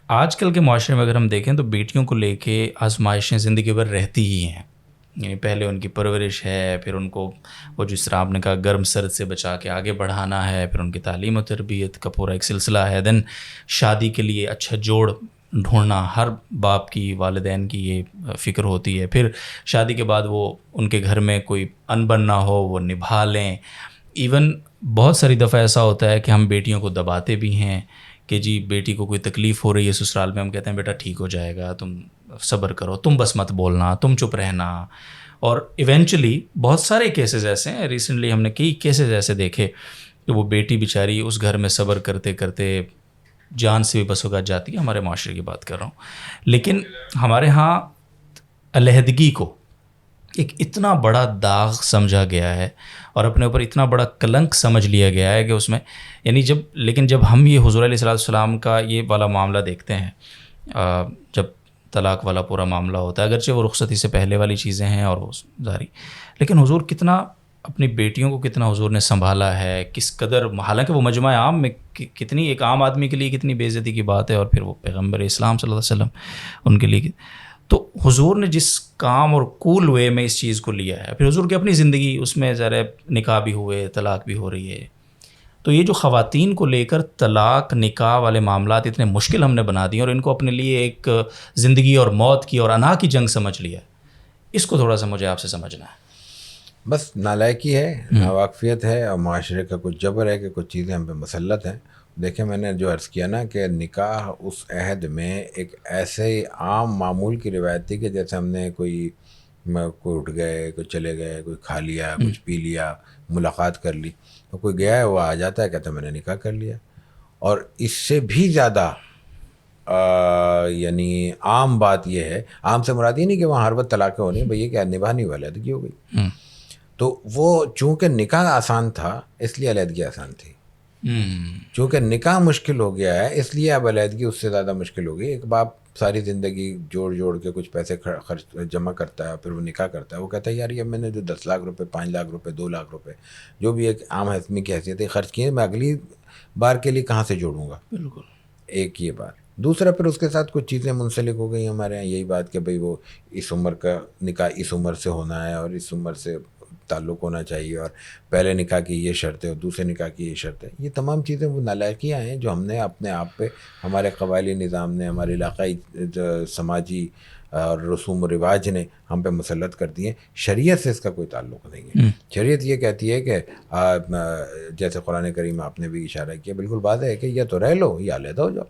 آج کل کے معاشرے میں اگر ہم دیکھیں تو بیٹیوں کو لے کے آزمائشیں زندگی بھر رہتی ہی ہیں. یعنی پہلے ان کی پرورش ہے، پھر ان کو وہ جس طرح آپ نے کہا گرم سرد سے بچا کے آگے بڑھانا ہے، پھر ان کی تعلیم و تربیت کا پورا ایک سلسلہ ہے. دین شادی کے لیے اچھا جوڑ ڈھونڈنا، ہر باپ کی والدین کی یہ فکر ہوتی ہے. پھر شادی کے بعد وہ ان کے گھر میں کوئی انبن نہ ہو وہ نبھا لیں. ایون بہت ساری دفعہ ایسا ہوتا ہے کہ ہم بیٹیوں کو دباتے بھی ہیں کہ جی بیٹی کو کوئی تکلیف ہو رہی ہے سسرال میں، ہم کہتے ہیں بیٹا ٹھیک ہو جائے گا، تم صبر کرو، تم بس مت بولنا، تم چپ رہنا. اور ایونچولی بہت سارے کیسز ایسے ہیں، ریسنٹلی ہم نے کئی کیسز ایسے دیکھے کہ وہ بیٹی بیچاری اس گھر میں صبر کرتے کرتے جان سے بھی بس اوقات جاتی ہے. ہمارے معاشرے کی بات کر رہا ہوں. لیکن ہمارے ہاں علیحدگی کو ایک اتنا بڑا داغ سمجھا گیا ہے اور اپنے اوپر اتنا بڑا کلنک سمجھ لیا گیا ہے کہ اس میں یعنی جب ہم یہ حضور علیہ السلام کا یہ والا معاملہ دیکھتے ہیں، جب طلاق والا پورا معاملہ ہوتا ہے، اگرچہ وہ رخصتی سے پہلے والی چیزیں ہیں اور وہ ظاہری، لیکن حضور کتنا اپنی بیٹیوں کو کتنا حضور نے سنبھالا ہے، کس قدر، حالانکہ وہ مجمع عام میں کتنی ایک عام آدمی کے لیے کتنی بے عزتی کی بات ہے، اور پھر وہ پیغمبر اسلام صلی اللہ علیہ وسلم ان کے لیے. تو حضور نے جس کام اور کول وے میں اس چیز کو لیا ہے، پھر حضور کی اپنی زندگی اس میں ذرا نکاح بھی ہوئے، طلاق بھی ہو رہی ہے. تو یہ جو خواتین کو لے کر طلاق نکاح والے معاملات اتنے مشکل ہم نے بنا دیے اور ان کو اپنے لیے ایک زندگی اور موت کی اور انا کی جنگ سمجھ لیا، اس کو تھوڑا سا مجھے آپ سے سمجھنا ہے. بس نالائکی ہے، ناواقفیت ہے، اور معاشرے کا کچھ جبر ہے کہ کچھ چیزیں ہم پہ مسلط ہیں. دیکھیں میں نے جو عرض کیا نا کہ نکاح اس عہد میں ایک ایسے عام معمول کی روایت تھی کہ جیسے ہم نے کوئی اٹھ گئے، کوئی چلے گئے، کوئی کھا لیا، کچھ پی لیا، ملاقات کر لی، تو کوئی گیا ہے وہ آ جاتا ہے کہتا ہے میں نے نکاح کر لیا. اور اس سے بھی زیادہ یعنی عام بات یہ ہے، عام سے مراد یہ نہیں کہ وہاں ہر وقت طلاقیں ہونی، بھئی یہ کہ نبھانی علیحدگی ہو گئی. تو وہ چونکہ نکاح آسان تھا اس لیے علیحدگی آسان تھی، چونکہ نکاح مشکل ہو گیا ہے اس لیے اب علیحدگی اس سے زیادہ مشکل ہو گئی. ایک باپ ساری زندگی جوڑ کے کچھ پیسے خرچ جمع کرتا ہے، پھر وہ نکاح کرتا ہے، وہ کہتا ہے یار یہ میں نے جو 10 لاکھ روپے، 5 لاکھ روپے، 2 لاکھ روپے جو بھی ایک عام آدمی کی حیثیت ہے خرچ کیے، میں اگلی بار کے لیے کہاں سے جوڑوں گا. بالکل. ایک یہ بات. دوسرا پھر اس کے ساتھ کچھ چیزیں منسلک ہو گئی ہمارے یہاں، یہی بات کہ بھئی وہ اس عمر کا نکاح اس عمر سے ہونا ہے اور اس عمر سے تعلق ہونا چاہیے، اور پہلے نکاح کی یہ شرط ہے اور دوسرے نکاح کی یہ شرط ہے. یہ تمام چیزیں وہ نالائکیاں ہیں جو ہم نے اپنے آپ پہ، ہمارے قبائلی نظام نے، ہمارے علاقائی سماجی اور رسوم و رواج نے ہم پہ مسلط کر دیے. شریعت سے اس کا کوئی تعلق نہیں ہے. شریعت یہ کہتی ہے کہ جیسے قرآن کریم آپ نے بھی اشارہ کیا، بالکل واضح ہے کہ یا تو رہ لو یا علیحدہ ہو جاؤ.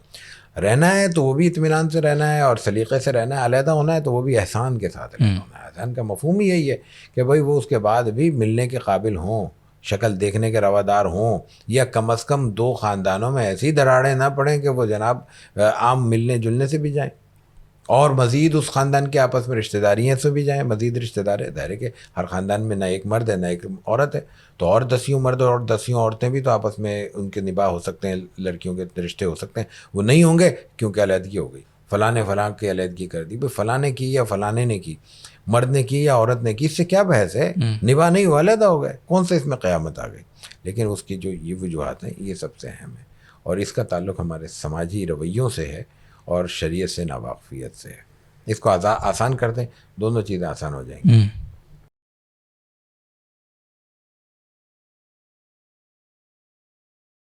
رہنا ہے تو وہ بھی اطمینان سے رہنا ہے اور سلیقے سے رہنا ہے، علیحدہ ہونا ہے تو وہ بھی احسان کے ساتھ علیحدہ ہونا ہے. احسان کا مفہوم ہی یہی ہے کہ بھائی وہ اس کے بعد بھی ملنے کے قابل ہوں، شکل دیکھنے کے روادار ہوں، یا کم از کم دو خاندانوں میں ایسی دراڑیں نہ پڑیں کہ وہ جناب عام ملنے جلنے سے بھی جائیں، اور مزید اس خاندان کے آپس میں رشتہ داریاں سے بھی جائیں، مزید رشتہ دار ہے. ظاہر ہے کہ ہر خاندان میں نہ ایک مرد ہے نہ ایک عورت ہے، تو اور 10 مرد اور 10 عورتیں بھی تو آپس میں ان کے نباہ ہو سکتے ہیں، لڑکیوں کے رشتے ہو سکتے ہیں. وہ نہیں ہوں گے کیونکہ علیحدگی ہو گئی، فلاں نے فلاں کی علیحدگی کر دی. بھائی فلاں نے کی یا فلانے نے کی، مرد نے کی یا عورت نے کی، اس سے کیا بحث ہے؟ نباہ نہیں ہوا، علیحدہ ہو گئے، کون سے اس میں قیامت آ گئی؟ لیکن اس کی جو یہ وجوہات ہیں یہ سب سے اہم ہے، اور اس کا تعلق ہمارے سماجی رویوں سے ہے اور شریعت سے ناواقفیت سے ہے. اس کو آسان کر دیں، دونوں چیزیں آسان ہو جائیں گی.